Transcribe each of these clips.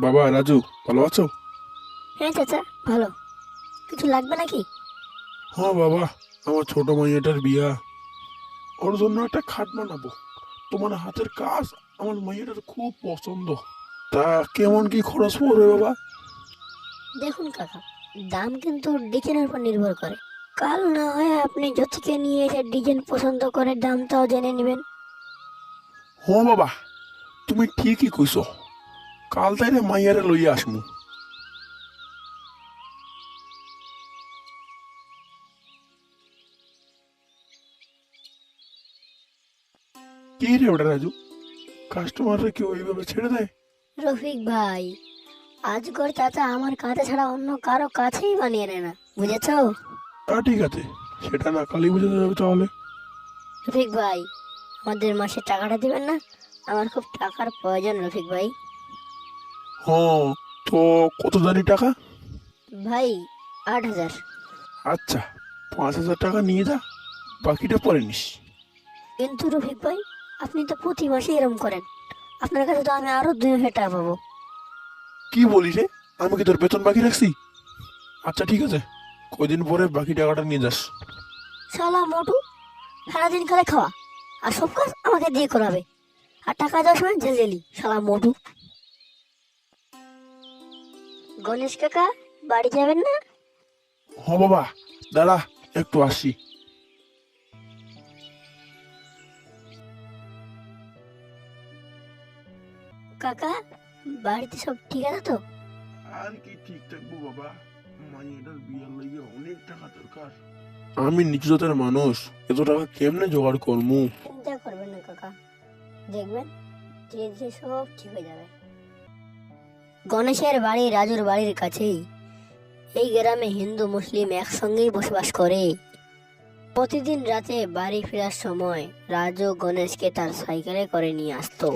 বাবা রাজু, ভালো আছো? হ্যাঁ চাচা, ভালো। কিছু লাগবে নাকি? হ্যাঁ বাবা, আমার ছোট মাইয়াটার বিয়া, ওর জন্য একটা খাট বানাবো। তোমার হাতের কাজ আমার মাইয়াটার খুব পছন্দ। তা কেমন কি খরচ পড়বে বাবা? দেখুন কাকা, দাম কিন্তু ডিজাইনের উপর নির্ভর করে। কাল না হয় আপনি জ্যোতিকে নিয়ে এসে ডিজাইন পছন্দ করে দামটাও জেনে নেবেন। হ্যাঁ বাবা, তুমি ঠিকই কইছো। কাল তাইলে মাইয়ারে লইয়া আসমু। কি রে ওটা রাজু, কাস্টমাররা কি ওইভাবে ছেড়ে দেয়? রফিক ভাই, আজগর চাচা আমার কাছে ছাড়া অন্য কারো কাছেই বানিয়ে নেয় না, বুঝেছো? তা ঠিক আছে, সেটা না কালই বোঝাতে যাবে তাহলে। রফিক ভাই, আমাদের মাসে টাকাটা দিবেন না? আমার খুব টাকার প্রয়োজন রফিক ভাই। হ্যাঁ, তো কত জানি টাকা? ভাই, 8,000। আচ্ছা, 5,000 টাকা নিয়ে যা, বাকিটা পরে নিস। কিন্তু রফিক ভাই, আপনি তো প্রতি মাসে এরম করেন। আপনার কাছে তো আমি আরো 2,000 টাকা পাবো। কি বলি রে, আমি কি তোর বেতন বাকি রাখছি? আচ্ছা ঠিক আছে, কয়দিন পরে বাকি টাকাটা নিয়ে যাস। শালা মোটু, সারাদিন খালে খাওয়া আর সব কাজ আমাকে দিয়ে করাবে, আর টাকা দেওয়ার সময় জেলি শালা মোটু। গণেশ কাকা, বাড়ি যাবেন না? হ বাবা, দাঁড়া, একটু আসি। কাকা, বাড়িতে সব ঠিক আছে তো? আর কি ঠিক থাকবো বাবা, মাইয়াটার বিয়ার লাগে অনেক টাকা দরকার। আমি নিচু জাতের মানুষ, এত টাকা কেমনে জোগাড় করমু? চিন্তা করবেন না কাকা, দেখবেন ধীরে ধীরে সব ঠিক হয়ে যাবে। গণেশের বাড়ি রাজুর বাড়ির কাছেই। এই গ্রামে হিন্দু মুসলিম একসঙ্গেই বসবাস করে। প্রতিদিন রাতে বাড়ি ফেরার সময় রাজু গণেশকে তার সাইকেলে করে নিয়ে আসতো।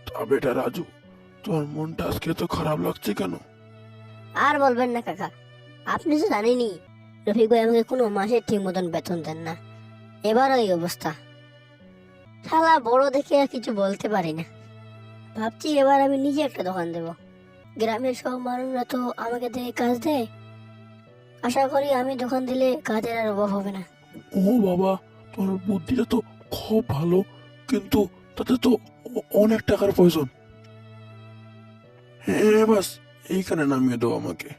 তা বেটা রাজু, তোর মনটা আজকে তো খারাপ লাগছে কেন? আর বলবেন না কাকা, আপনি তো জানেনই রফিক ভাই আমাকে কোনো মাসে ঠিক মতন বেতন দেন না। এবার ওই অবস্থা। শালা বড় দেখে আর কিছু বলতে পারি না। ভাবছি এবার আমি নিজে একটা দোকান দেব। গ্রামের সব মানুষরা তো আমাকে দেখে কাজ দেয়। আশা করি আমি দোকান দিলে কাজের আর অভাব হবে না। ও বাবা, তোর বুদ্ধিটা তো খুব ভালো, কিন্তু তাতে তো অনেক টাকার প্রয়োজন। হ্যাঁ বাস, এইখানে নামিয়ে দাও আমাকে।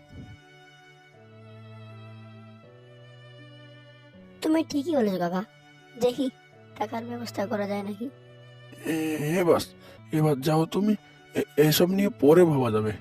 তুমি ঠিকই বলেছো কাকা, দেখি টাকার ব্যবস্থা করা যায় নাকি। হ্যাঁ বাস, এবার যাও তুমি, এসব নিয়ে পরে ভাবা যাবে।